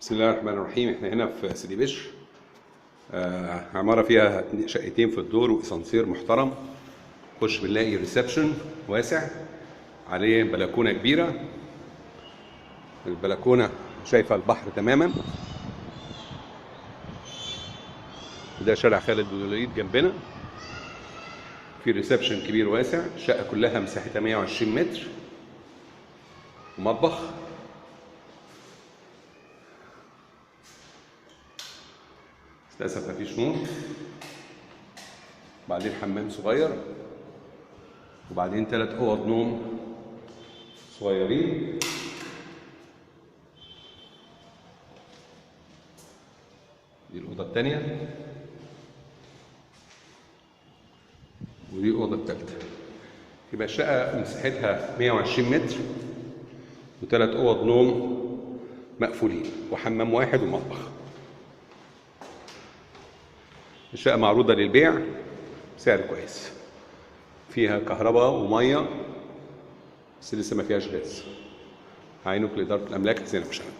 بسم الله الرحمن الرحيم. احنا هنا في سيدي بشر. عمارة فيها شقتين في الدور واسانسير محترم. خش بنلاقي ريسبشن واسع عليه بلكونة كبيرة. البلكونة شايفة البحر تماما. ده شارع خالد بن الوليد جنبنا. في ريسبشن كبير واسع. الشقة كلها مساحتها 120 متر. مطبخ. للأسف مفيش نور. وبعدين حمام صغير، وبعدين 3 أوض نوم صغيرين. دي الأوضة الثانية، ودي الأوضة الثالثة. يبقى الشقة مساحتها 120 متر و3 أوض نوم مقفولين وحمام واحد ومطبخ. الشقة معروضة للبيع بسعر كويس. فيها كهرباء ومية، بس لسه ما فيهاش غاز. هعينك لإدارة الأملاك حسين أبو شهاب.